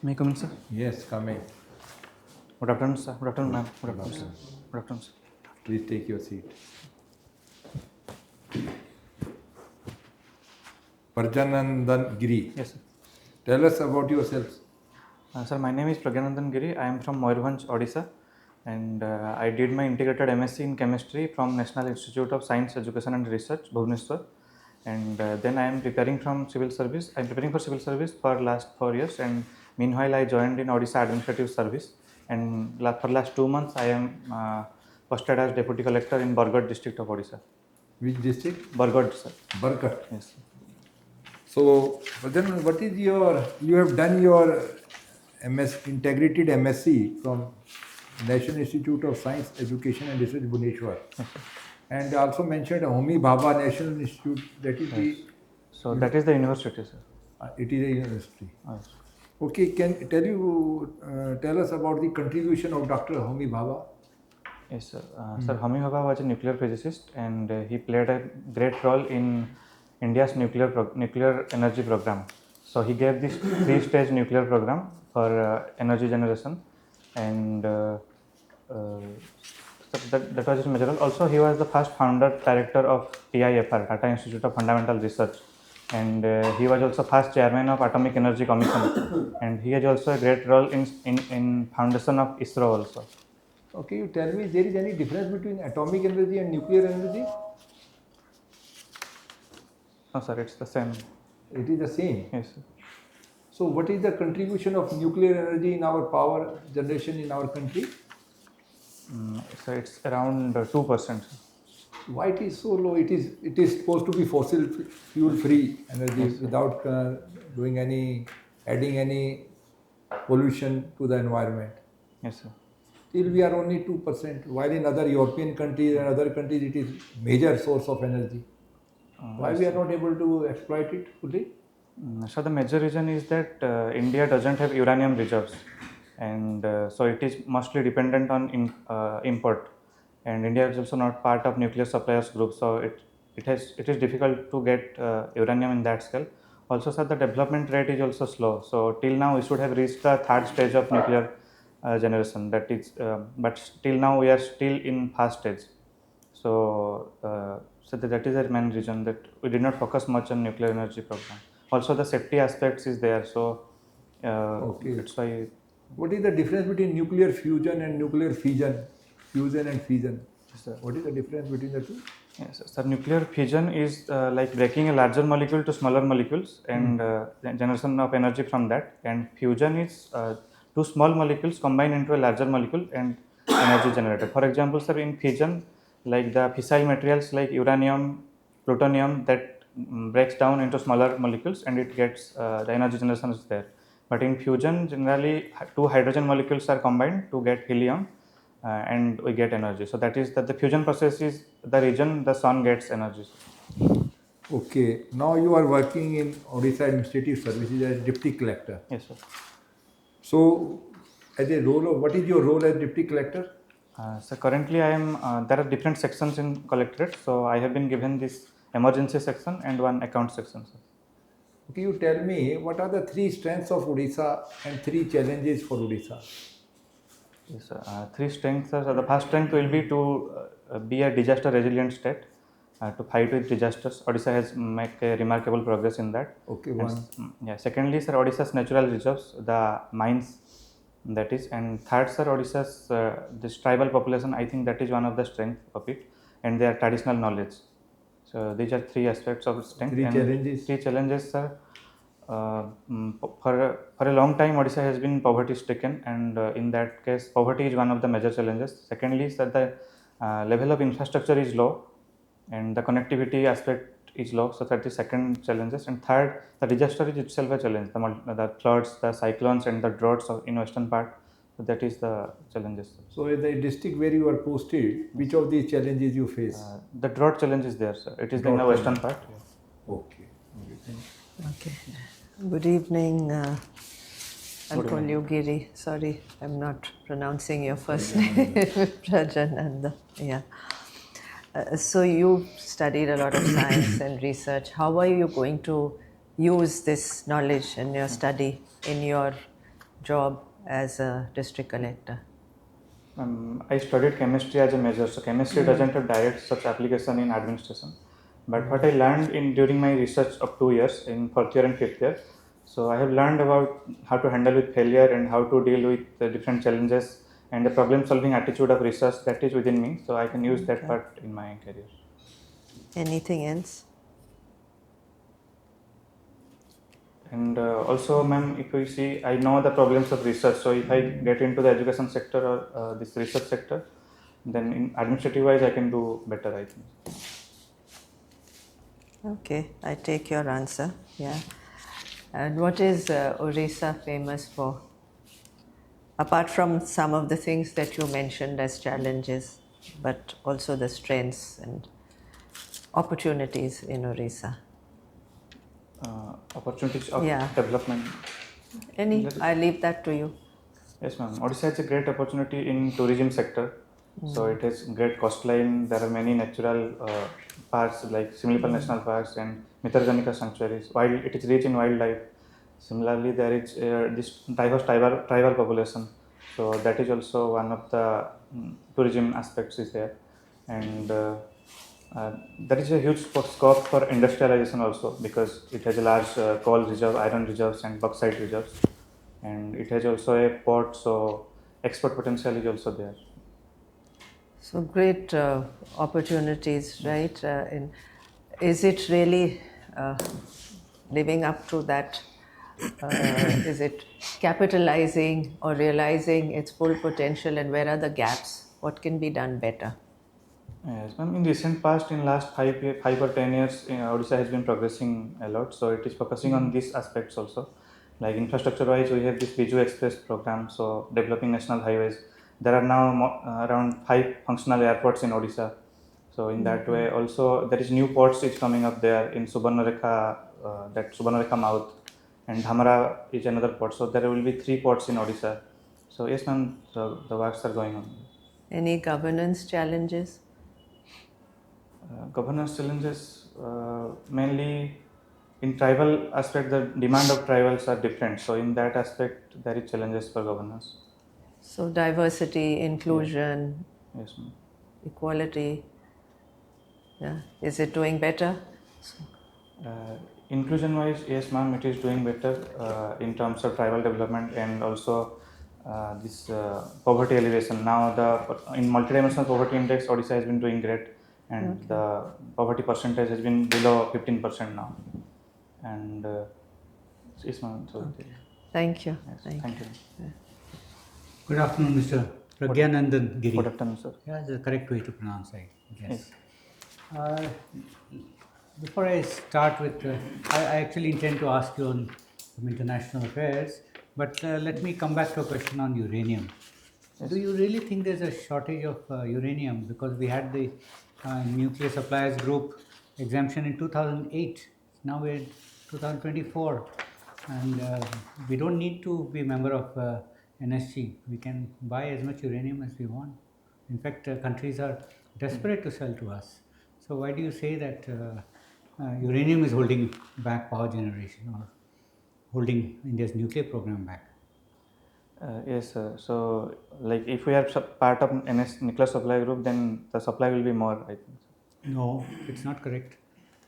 May I come in, sir? Yes, coming. Good afternoon, sir. Good afternoon, ma'am. Good afternoon, sir. Good afternoon, sir. Please take your seat. PRAJNANANDAN GIRI. Yes, sir. Tell us about yourselves. Sir, my name is PRAJNANANDAN GIRI. I am from Mayurbhanj, Odisha, and I did my integrated MSc in chemistry from National Institute of Science, Education and Research, Bhubaneswar. And then I am preparing from civil service. I am preparing for civil service for last 4 years, and meanwhile I joined in Odisha Administrative Service. And for last 2 months I am posted as Deputy Collector in Bargarh district of Odisha. Which district? Bargarh, sir. Bargarh. Yes, sir. So, then what is you have done your integrated MSc from National Institute of Science, Education and Research, Bhubaneswar. And also mentioned Homi Bhabha National Institute, that is the... So that is the university, sir. It is a university. Yes. Okay, tell us about the contribution of Dr. Homi Bhabha? Yes, sir. Sir, Homi Bhabha was a nuclear physicist, and he played a great role in India's nuclear energy program. So he gave this 3-stage nuclear program for energy generation, and that was his major role. Also, he was the first founder director of TIFR, Tata Institute of Fundamental Research, and he was also first chairman of Atomic Energy Commission, and he has also a great role in foundation of ISRO also. Okay, you tell me, there is any difference between atomic energy and nuclear energy? No, sir, it's the same. It is the same. Yes, sir. So, what is the contribution of nuclear energy in our power generation in our country? So it's around 2%. Why it is so low? It is supposed to be fossil fuel free energy, yes, without adding any pollution to the environment. Yes, sir. Still we are only 2%, while in other European countries and other countries it is major source of energy. Why we are not able to exploit it fully? So the major reason is that India doesn't have uranium reserves, and so it is mostly dependent on import, and India is also not part of nuclear suppliers group, so it is difficult to get uranium in that scale. Also, sir, the development rate is also slow. So till now we should have reached the 3rd stage of nuclear generation. That is, but till now we are still in first stage. So that is the main reason that we did not focus much on nuclear energy program. Also, the safety aspects is there, so okay, that's why. What is the difference between nuclear fusion and nuclear fission? Fusion and fission. Yes, what is the difference between the two? Yes, sir. Nuclear fission is like breaking a larger molecule to smaller molecules and generation of energy from that. And fusion is 2 small molecules combined into a larger molecule and energy generated. For example, sir, in fission, like the fissile materials like uranium, plutonium, that breaks down into smaller molecules and it gets the energy generation is there. But in fusion, generally 2 hydrogen molecules are combined to get helium. And we get energy. So that is that the fusion process is the region the sun gets energy. Okay. Now you are working in Odisha Administrative Services as Deputy Collector. Yes, sir. So, as a role of, what is your role as Deputy Collector? So currently I am, there are different sections in Collectorate. So I have been given this emergency section and one account section, sir. Okay, you tell me, what are the 3 strengths of Odisha and 3 challenges for Odisha? Yes, 3 strengths. So the first strength will be to be a disaster resilient state, to fight with disasters. Odisha has made a remarkable progress in that. Okay, one. Yeah. Secondly, sir, Odisha's natural reserves, the mines, that is, and third, sir, Odisha's this tribal population. I think that is one of the strengths of it, and their traditional knowledge. So these are 3 aspects of strength. 3 challenges. 3 challenges, sir. For a long time, Odisha has been poverty stricken, and in that case, poverty is one of the major challenges. Secondly, sir, the level of infrastructure is low, and the connectivity aspect is low. So that is second challenges. And third, the disaster is itself a challenge. The floods, the cyclones, and the droughts in western part. So that is the challenges. So in the district where you are posted, which of these challenges you face? The drought challenge is there, sir. It is in the western part. Okay. Okay. Good evening. I'll call you Giri. Sorry, I'm not pronouncing your first name. Prajanandan. Yeah. So you studied a lot of science and research. How are you going to use this knowledge and your study in your job as a district collector? I studied chemistry as a major, so chemistry doesn't have direct such application in administration. But what I learned in during my research of 2 years in fourth year and fifth year, so I have learned about how to handle with failure and how to deal with the different challenges and the problem solving attitude of research that is within me. So I can use that part in my career. Anything else? And also, ma'am, if you see, I know the problems of research. So if I get into the education sector or this research sector, then in administrative wise, I can do better, I think. Okay, I take your answer. Yeah. And what is Orissa famous for? Apart from some of the things that you mentioned as challenges, but also the strengths and opportunities in Orissa. Opportunities of Yeah. development. I leave that to you. Yes, ma'am. Odisha has a great opportunity in tourism sector. So it has great coastline. There are many natural parks like Similipal National Parks and Mitarganika sanctuaries. While it is rich in wildlife, similarly there is this diverse tribal population. So that is also one of the tourism aspects is there, and there is a huge scope for industrialization also because it has a large coal reserve, iron reserves, and bauxite reserves, and it has also a port. So export potential is also there. So great opportunities, right? Is it really living up to that? Is it capitalizing or realizing its full potential, and where are the gaps? What can be done better? Yes, ma'am. In recent past, in last 5 or 10 years, Odisha has been progressing a lot. So it is focusing on these aspects also. Like infrastructure-wise, we have this Biju Express program. So developing national highways. There are now around 5 functional airports in Odisha. So in that way, also there is new ports is coming up there in Subarnarekha, that Subarnarekha mouth, and Dhamara is another port. So there will be 3 ports in Odisha. So yes, ma'am. So the works are going on. Any governance challenges? Governance challenges mainly in tribal aspect. The demand of tribals are different, so in that aspect there is challenges for governance. So diversity, inclusion, Yes, ma'am. equality. Yeah. Is it doing better? Inclusion wise, yes, ma'am, it is doing better in terms of tribal development and also this poverty elevation. Now the in multidimensional poverty index, Odisha has been doing great, and the poverty percentage has been below 15% now. And yes, ma'am. So Thank you. yes, thank you. Good afternoon, Mr. PRAJNANANDAN GIRI. Good afternoon, sir. Yeah, that's the correct way to pronounce, I guess. Before I start with, I actually intend to ask you on some international affairs, but let me come back to a question on uranium. Do you really think there's a shortage of uranium? Because we had the nuclear suppliers group exemption in 2008. Now we're in 2024, and we don't need to be a member of NSG. We can buy as much uranium as we want. In fact, countries are desperate to sell to us. So why do you say that uranium is holding back power generation or holding India's nuclear program back? Yes, sir. So, like, if we are part of NS nuclear supply group, then the supply will be more, I think. No, it's not correct.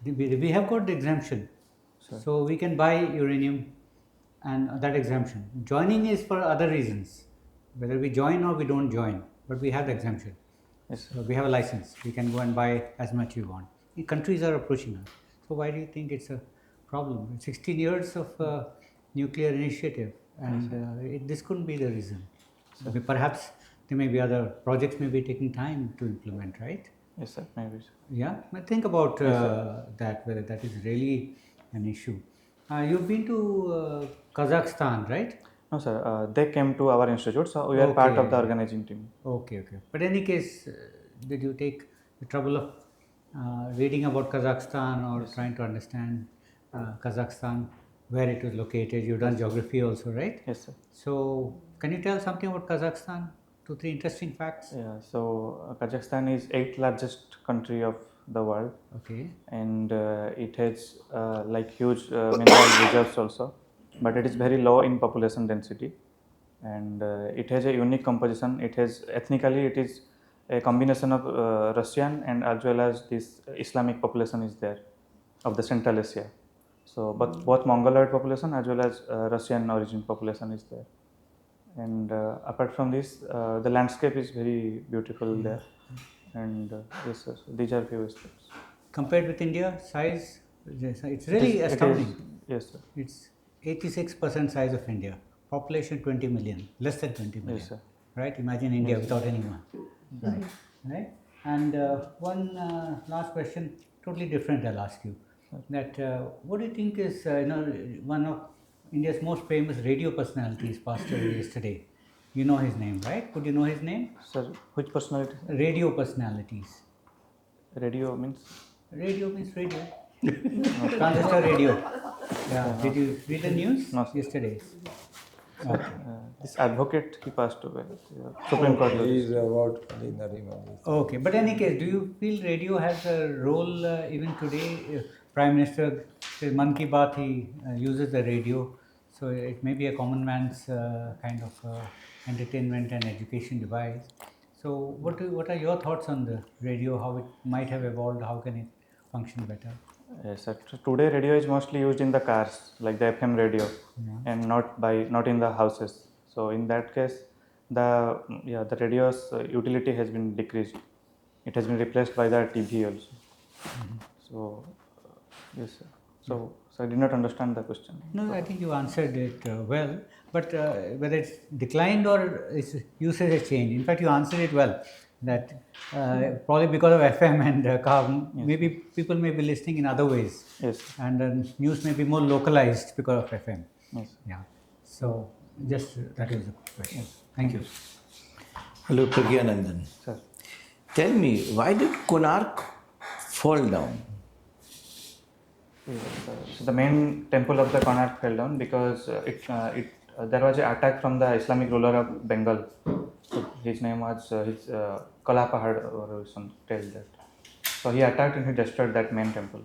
We have got the exemption. So we can buy uranium and that exemption. Joining is for other reasons. Whether we join or we don't join, but we have the exemption. Yes, sir. So we have a license. We can go and buy as much we want. The countries are approaching us. So why do you think it's a problem? 16 years of nuclear initiative, and this couldn't be the reason. Perhaps there may be other projects may be taking time to implement, right? Yes, sir. Maybe. Sir. Yeah, but think about that, whether that is really an issue. You've been to Kazakhstan, right? No, sir. They came to our institute, so we are part of the organizing team. Okay. But in any case, did you take the trouble of reading about Kazakhstan or trying to understand Kazakhstan, where it was located? You've done geography also, right? Yes, sir. So, can you tell something about Kazakhstan? 2-3 interesting facts. Yeah. So Kazakhstan is 8th largest country of the world. Okay. And it has like huge mineral reserves also, but it is very low in population density. and it has a unique composition. It has ethnically it is a combination of Russian and as well as this Islamic population is there of the Central Asia. So, but both Mongoloid population as well as Russian origin population is there. And apart from this, the landscape is very beautiful there. And yes, sir, so these are few aspects. Compared with India, size, it's really astounding. Yes, sir. It's 86% size of India. Population 20 million, less than 20 million. Yes, sir. Right? Imagine India without anyone. Right. Right. And one last question, totally different. I'll ask you that what do you think is one of India's most famous radio personalities passed away yesterday? You know his name, right? Could you know his name? Sir, which personality? Radio personalities. Radio means? Radio means radio. Transistor radio. Yeah. Did you read the news No, sir. yesterday? Okay. This advocate, he passed away. Supreme Court. He is about in the remembrance. Okay, but in any case, do you feel radio has a role even today? Prime Minister says Man Ki Baat, he uses the radio, so it may be a common man's kind of entertainment and education device. So, what are your thoughts on the radio? How it might have evolved? How can it function better? Yes, sir. So today radio is mostly used in the cars, like the FM radio, and not in the houses. So in that case, the radio's utility has been decreased. It has been replaced by the TV also. So yes, sir. So I did not understand the question. No, I think you answered it well, but whether it's declined or its usage has changed. In fact, you answered it well. That probably because of FM and car, maybe people may be listening in other ways. Yes. And news may be more localized because of FM. Yes. Yeah. So just that is the question. Thank you. Hello, PRAJNANANDAN. Sir. Tell me, why did Konark fall down? Yes, so the main temple of the Konark fell down because there was an attack from the Islamic ruler of Bengal. So his name was Kala Pahad or some tell that. So he attacked and he destroyed that main temple.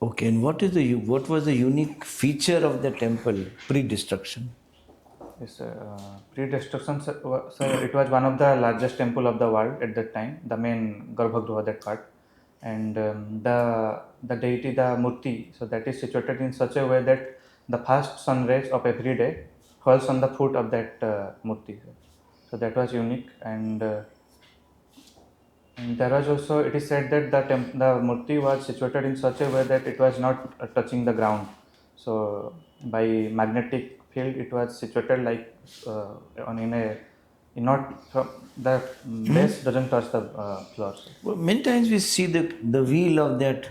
Okay, and what was the unique feature of the temple pre-destruction? Yes, pre-destruction, sir, it was one of the largest temple of the world at that time. The main Garbhagriha, that part, and the deity, the Murti, so that is situated in such a way that the first sun rays of every day falls on the foot of that Murti. So that was unique, and there was also, it is said that the Murti was situated in such a way that it was not touching the ground. So by magnetic field, it was situated like the base doesn't touch the floor. Well, many times we see the wheel of that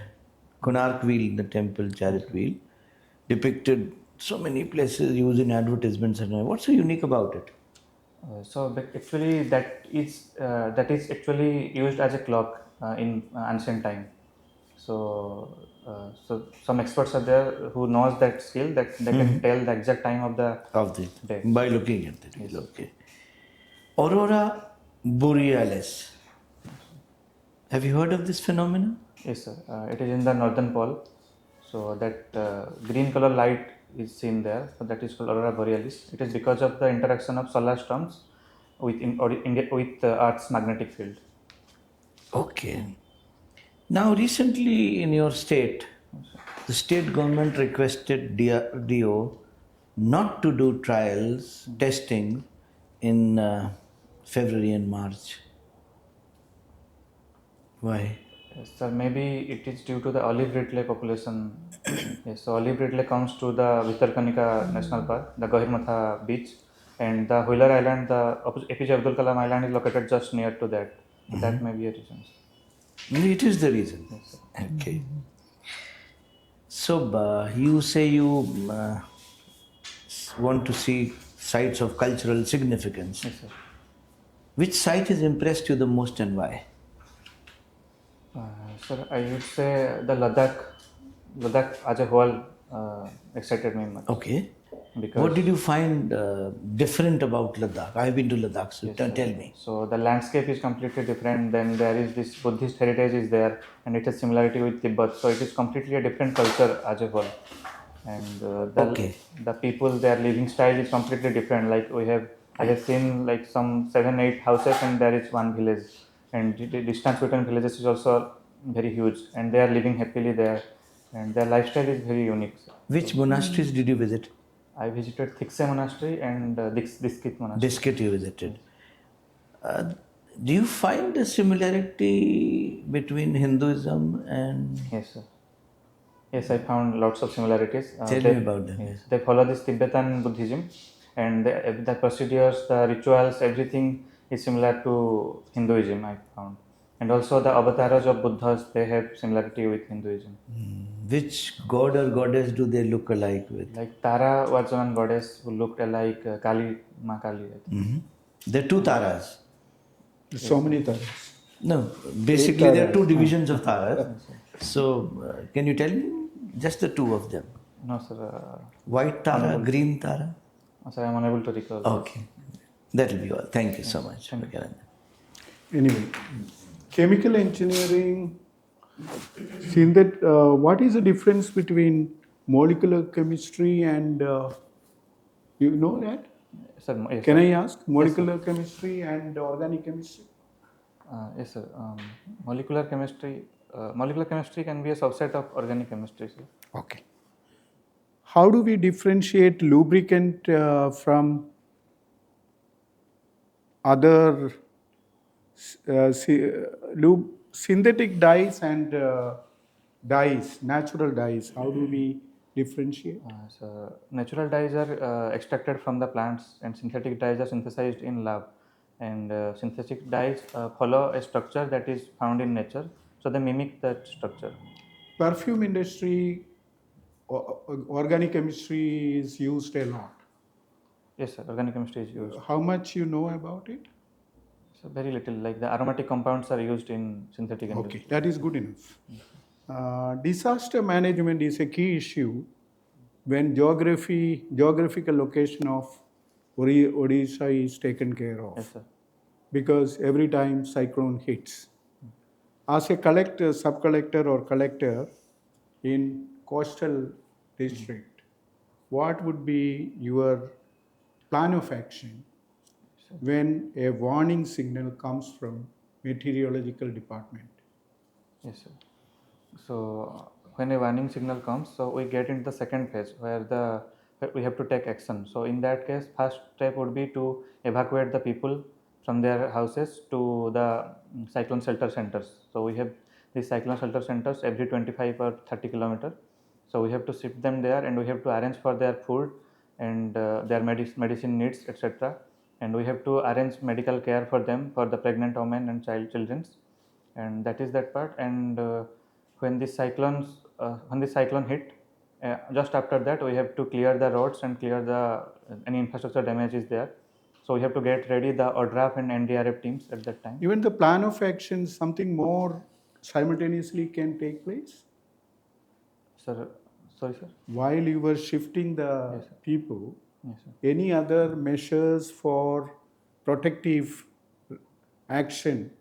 Konark wheel, the temple chariot wheel, depicted so many places used in advertisements and all. What's so unique about it? But actually that is actually used as a clock in ancient time. So some experts are there who knows that skill, that they can tell the exact time of the day. By looking at the wheel. Okay. Aurora borealis. Have you heard of this phenomenon? Yes, sir. It is in the northern pole. So that green color light is seen there. So that is called aurora borealis. It is because of the interaction of solar storms with Earth's magnetic field. Okay. Now, recently in your state, the state government requested DO not to do trials, testing in February and March. Why? Yes, sir. Maybe it is due to the olive ridley population. Yes, so olive ridley comes to the Vitarkanika National Park, the Gahirmatha beach, and the Wheeler Island, the APJ Abdul Kalam Island is located just near to that. That may be a reason. Maybe it is the reason. Yes, sir. Okay. So, you say you want to see sites of cultural significance. Yes, sir. Which site has impressed you the most and why? Sir, I would say the Ladakh as a whole excited me much. Okay. Because What did you find different about Ladakh? I've been to Ladakh, so tell me. So the landscape is completely different. Then there is this Buddhist heritage is there, and it has similarity with Tibet. So it is completely a different culture as a whole. and Okay. the people, their living style is completely different. Like I have seen like some 7-8 houses and there is one village, and the distance between villages is also very huge, and they are living happily there, and their lifestyle is very unique. Which monasteries did you visit? I visited Thikse Monastery and Diskit Monastery. Diskit you visited. Do you find a similarity between Hinduism and... Yes, sir. Yes, I found lots of similarities. Tell me about them. Yes, they follow this Tibetan Buddhism, and the procedures, the rituals, everything is similar to Hinduism, I found. And also the avatars of Buddhas, they have similarity with Hinduism. Which god or goddess do they look alike with? Like Tara was one goddess who looked like Kali, Ma Kali. I think. There are two Taras. So many times. No, basically there are two divisions of Taras. So, can you tell me just the two of them? No, sir. White Tara, green Tara? Sir, I am unable to recall. Okay. That will be all. Thank you so much. Anyway, chemical engineering, what is the difference between molecular chemistry and, you know that? Sir, yes, Can I ask? Molecular chemistry and organic chemistry? yes, sir. Molecular chemistry can be a subset of organic chemistry, sir. Okay. How do we differentiate lubricant from other synthetic dyes and dyes, natural dyes? How do we differentiate? So natural dyes are extracted from the plants, and synthetic dyes are synthesized in lab. And synthetic dyes follow a structure that is found in nature, so they mimic that structure. Perfume industry, organic chemistry is used a lot. Yes, sir. Organic chemistry is used. How much you know about it? So very little. Like the aromatic compounds are used in synthetic industry. Okay, that is good enough. Disaster management is a key issue when geographical location of Odisha is taken care of. Yes, sir. Because every time cyclone hits, as a collector, sub-collector or collector in coastal district, what would be your plan of action when a warning signal comes from meteorological department? Yes, sir. So when a warning signal comes, so we get into the second phase where we have to take action. So in that case, first step would be to evacuate the people from their houses to the cyclone shelter centers. So we have these cyclone shelter centers every 25 or 30 kilometers. So we have to shift them there, and we have to arrange for their food and their medicine needs, etc. And we have to arrange medical care for them, for the pregnant women and children. And that is that part. And when this cyclone hit, just after that we have to clear the roads and clear any infrastructure damage is there. So we have to get ready the ODRAF and NDRF teams at that time. Even the plan of action, something more simultaneously can take place? Sir, sorry, sir. While you were shifting the Yes, sir. people, Yes, sir. any other measures for protective action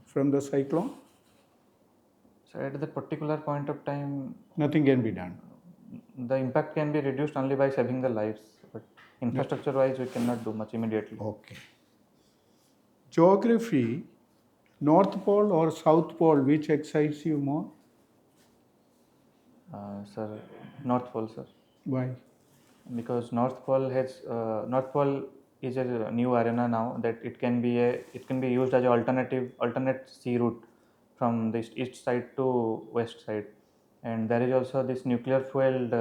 from the cyclone? So at that particular point of time, Nothing can be done. the impact can be reduced only by saving the lives, but infrastructure wise we cannot do much immediately. Okay. Geography, North Pole or South Pole, which excites you more? Sir, North Pole, sir. Why? Because North Pole is a new arena now, that it can be used as an alternate sea route from the east side to west side. And there is also this nuclear fueled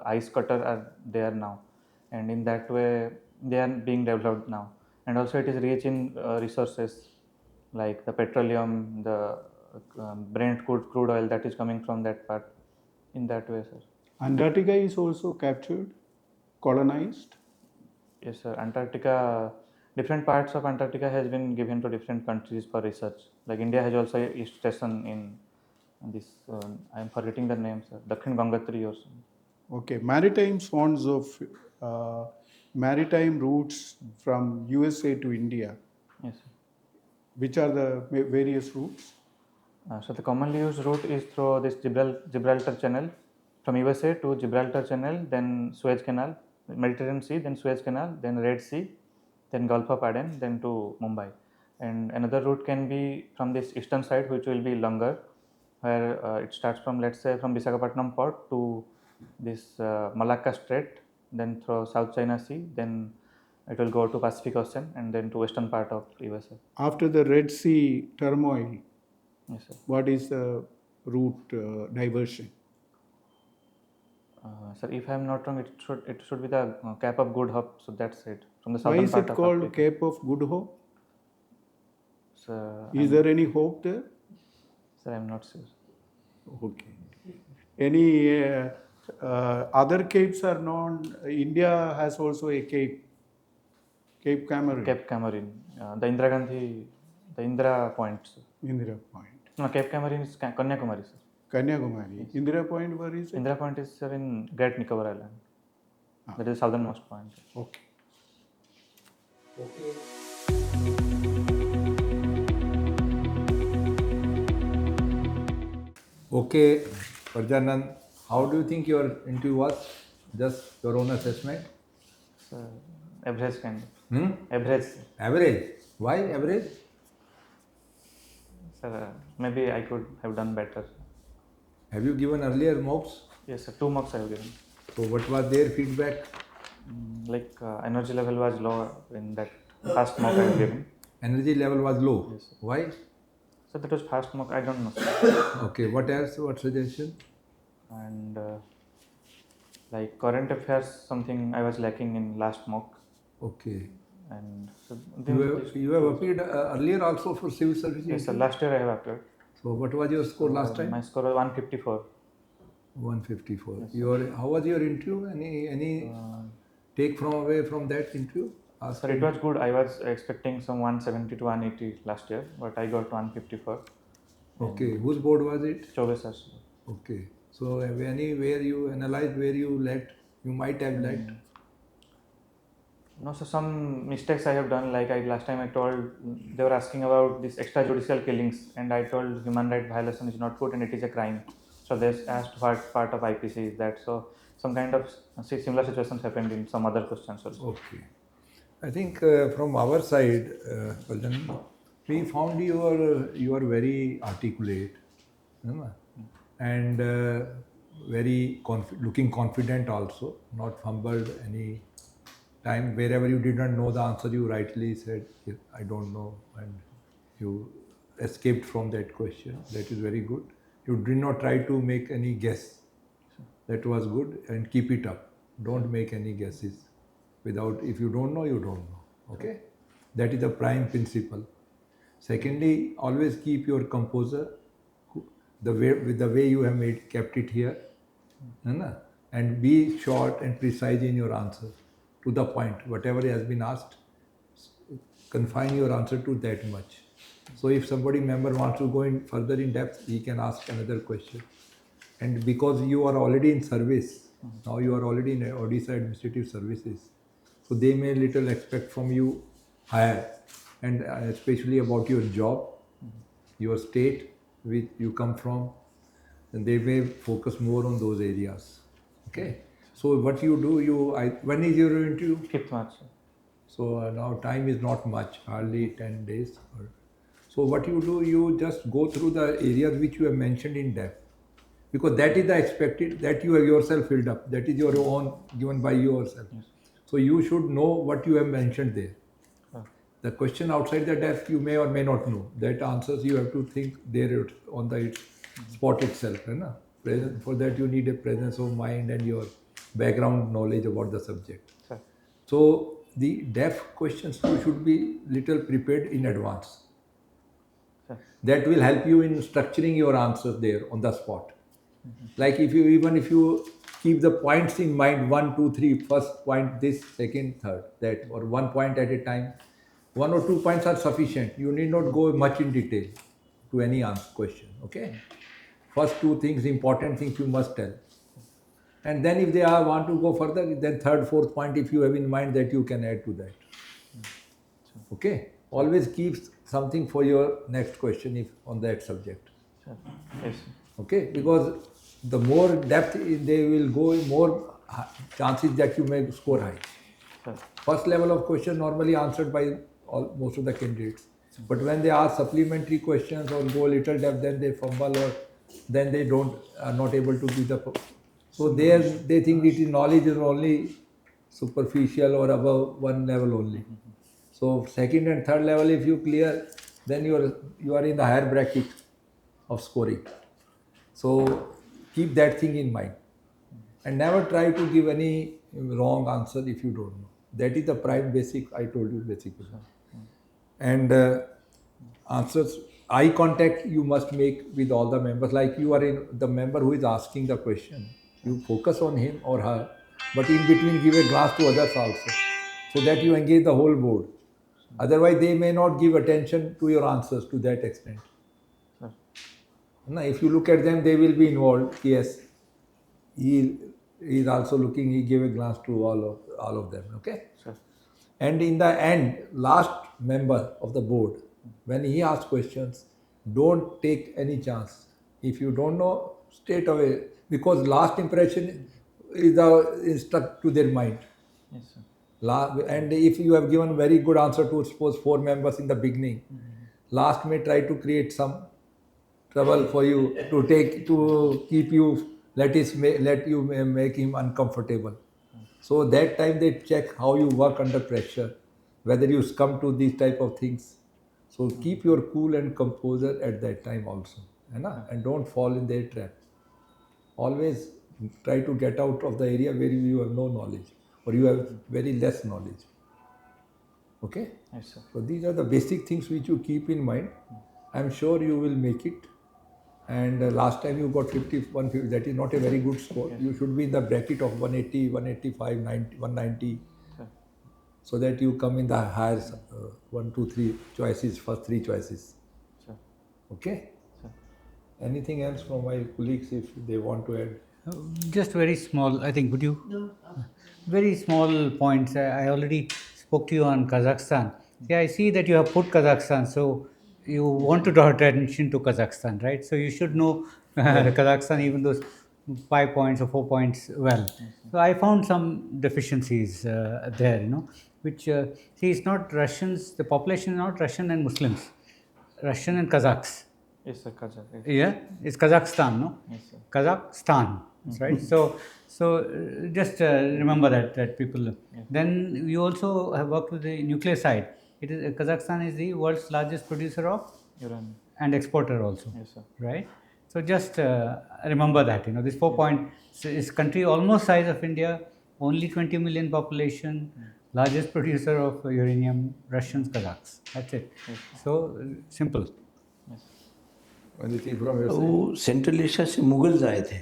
ice cutter are there now, and in that way they are being developed now. And also it is rich in resources like the petroleum, the Brent crude oil that is coming from that part. In that way, sir. Antarctica is also captured, colonized. Yes, sir. Antarctica, different parts of Antarctica has been given to different countries for research. Like India has also a station in this, I am forgetting the name, sir. Dakhin Gangatri or something. Okay, maritime zones of maritime routes from USA to India. Yes, sir. Which are the various routes? So the commonly used route is through this Gibraltar Channel from USA to Gibraltar Channel, then Suez Canal, Mediterranean Sea, then Suez Canal, then Red Sea, then Gulf of Aden, then to Mumbai. And another route can be from this eastern side, which will be longer, where it starts from, let's say, from Visakhapatnam port to this Malacca Strait, then through South China Sea, then it will go to Pacific Ocean, and then to western part of USA. After the Red Sea turmoil, Yes, sir. what is the route diversion? Sir, if I am not wrong, it should be the Cape of Good Hope. So that's it. From the Why southern is part it of called Africa. Cape of Good Hope? Sir, Is there any hope there? Sir, I am not sure. Okay. Any other capes are known? India has also a cape, Cape Cameron, Cape Cameron, the Indira Gandhi, the Indira Point. Sir. Indira Point. No, Cape Cameron is Kanyakumari, sir. Kanyakumari. Indira Point, where is it? Indira Point is, sir, in Great Nicobar Island. That is the southernmost point. Okay. Okay, Prajanand, how do you think your interview was? Just your own assessment? So, average kind of. Hmm? Average, sir. Average. Why average? Sir, maybe I could have done better. Have you given earlier mocks? Yes, sir. 2 marks I have given. So what was their feedback? Like energy level was low in that first mock I have given. Energy level was low. Yes, sir. Why? So that was first mock. I don't know, sir. Okay, what else? What suggestion? And like current affairs, something I was lacking in last mock. Okay. And so You have appeared earlier also for civil service? yes, sir. interview? Last year I have applied. So what was your score last time? My score was 154. 154. How was your interview? Any take from away from that interview? Sir, it was good. I was expecting some 170 to 180 last year, but I got 154. Okay. Whose board was it? Chobe sir. Okay. So anywhere you analyzed where you lacked, you might have lacked. No, so some mistakes I have done. Like last time I told, they were asking about this extrajudicial killings, and I told human right violation is not good and it is a crime. So they asked what part of IPC is that. So some kind of similar situations happened in some other questions also. Okay. I think from our side, Prajan, we found you are very articulate, and very looking confident also, not fumbled any time. Wherever you did not know the answer, you rightly said, I don't know, and you escaped from that question. That is very good. You did not try to make any guess. That was good, and keep it up. Don't make any guesses. If you don't know, you don't know. Okay? That is the prime principle. Secondly, always keep your composure, the way you have kept it here, and be short and precise in your answer, to the point. Whatever has been asked, confine your answer to that much. So if somebody member wants to go in further in depth, he can ask another question. And because you are already in service, now you are already in Odisha Administrative Services, so they may little expect from you higher, and especially about your job, your state which you come from, and they may focus more on those areas. Okay. So what you do, when is your interview? 5th March. So now time is not much, hardly 10 days. So what you do, you just go through the areas which you have mentioned in depth, because that is the expected, that you have yourself filled up, that is your own given by yourself. Yes. So you should know what you have mentioned there. The question outside the depth you may or may not know. That answers you have to think there on the spot itself. For that you need a presence of mind and your background knowledge about the subject. Sir. So the depth questions you should be little prepared in advance. Sir. That will help you in structuring your answers there on the spot. Like if you keep the points in mind, 1, 2, 3, first point this, second, third, that, or 1 point at a time. 1 or 2 points are sufficient. You need not go much in detail to any question. Okay. First 2 things, important things you must tell. And then if they want to go further, then 3rd, 4th point, if you have in mind, that you can add to that. Okay. Always keep something for your next question if on that subject. Yes. Okay. Because the more depth they will go, more chances that you may score high. Sir. First level of question normally answered by most of the candidates. But when they ask supplementary questions or go little depth, then they fumble or then they are not able to give the. So they think it is knowledge is only superficial or above one level only. So second and third level, if you clear, then you are in the higher bracket of scoring. So keep that thing in mind, and never try to give any wrong answer if you don't know. That is the prime basic I told you basically. And answers, eye contact you must make with all the members. Like you are in the member who is asking the question, you focus on him or her, but in between give a glance to others also, so that you engage the whole board. Otherwise, they may not give attention to your answers to that extent. Sir. Now, if you look at them, they will be involved. Yes, he is also looking. He gave a glance to all of them. Okay. Sir. And in the end, last member of the board, when he asks questions, don't take any chance. If you don't know, straight away, because last impression is stuck to their mind. Yes, sir. And if you have given very good answer to suppose 4 members in the beginning, last may try to create some trouble for you to keep you, let you make him uncomfortable. So that time they check how you work under pressure, whether you succumb to these type of things. So keep your cool and composure at that time also, and don't fall in their trap. Always try to get out of the area where you have no knowledge or you have very less knowledge. Okay? Yes, sir. So these are the basic things which you keep in mind. I'm sure you will make it. And last time you got 150, that is not a very good score. Yes. You should be in the bracket of 180, 185, 90, 190. Sir. So that you come in the higher 1, 2, 3 choices, first 3 choices. Sir. Okay? Sir. Anything else from my colleagues if they want to add? Just very small, I think, would you? No. Very small points. I already spoke to you on Kazakhstan. Yeah, I see that you have put Kazakhstan, so you want to draw attention to Kazakhstan, right? So you should know Kazakhstan, even those 5 points or 4 points well. So I found some deficiencies there, which, see, it's not Russians, the population is not Russian and Muslims, Russian and Kazakhs. Yes, sir. Kazakh. Yes. Yeah, it's Kazakhstan, no? Yes, sir. Kazakhstan, right? So just remember that people. Yeah. Then you also have worked with the nuclear side. It is Kazakhstan is the world's largest producer of Uranium. and exporter also, Yes, sir. right? So just remember that this 4 points is country almost size of India, only 20 million population, largest producer of uranium, Russians, Kazakhs. That's it. Yes. So simple. Yes. Anything from your side? वो central Asia से Mughals आए थे,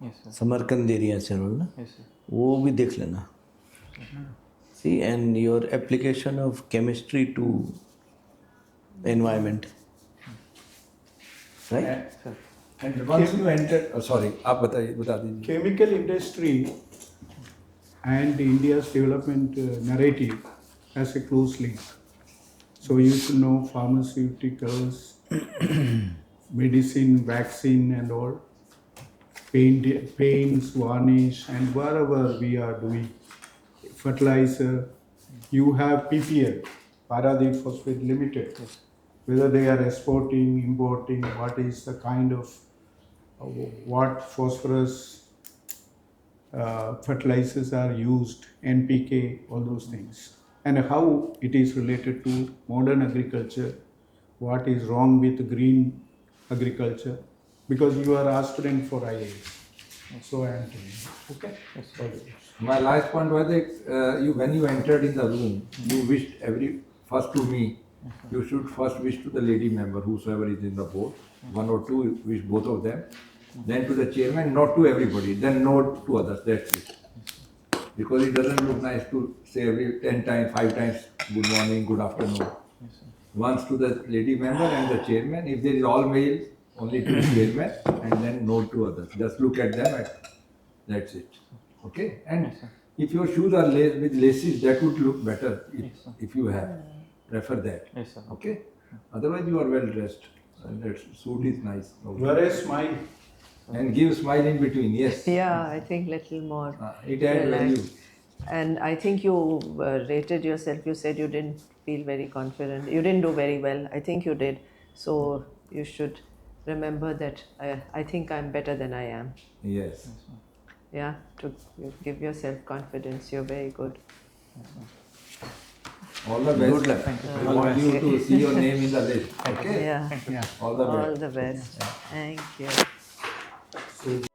Yes, sir. Samarkand area से ना, Yes, sir. वो भी देख लेना. See, and your application of chemistry to environment, right? Sir. And once you enter, sorry, आप बता दीजिए. Chemical industry and India's development narrative has a close link. So you should know pharmaceuticals, medicine, vaccine and all, paints, varnish, and wherever we are doing fertilizer, you have PPL, Paradip Phosphate Limited. Yes. Whether they are exporting, importing, what is the kind of, what phosphorus fertilizers are used, NPK, all those things. And how it is related to modern agriculture, what is wrong with green agriculture, because you are aspirant for IAS. So I am telling you. Okay? Yes, sir. My last point was that when you entered in the room, you wished first to me, you should first wish to the lady member, whosoever is in the board, 1 or 2, wish both of them, then to the chairman, not to everybody, then no to others, that's it. Because it doesn't look nice to say every 10 times, 5 times, good morning, good afternoon. Yes, sir. Once to the lady member and the chairman, if there is all male, only to the chairman, and then no to others. Just look at them and that's it. Okay? And Yes, sir. if your shoes are with laces, that would look better Yes, sir. if you have. Prefer that. Yes, sir. Okay? Otherwise, you are well dressed. And that suit is nice. Whereas my And give smile in between, yes. Yeah, I think little more. It adds relaxed. value. And I think you rated yourself. You said you didn't feel very confident. You didn't do very well. I think you did. So you should remember that I think I'm better than I am. Yes. Yeah, to give yourself confidence. You're very good. All the best. Good luck. Thank you. I want you to see your name in the list. Okay? Yeah. Yeah. All the best. All the best. Thank you. So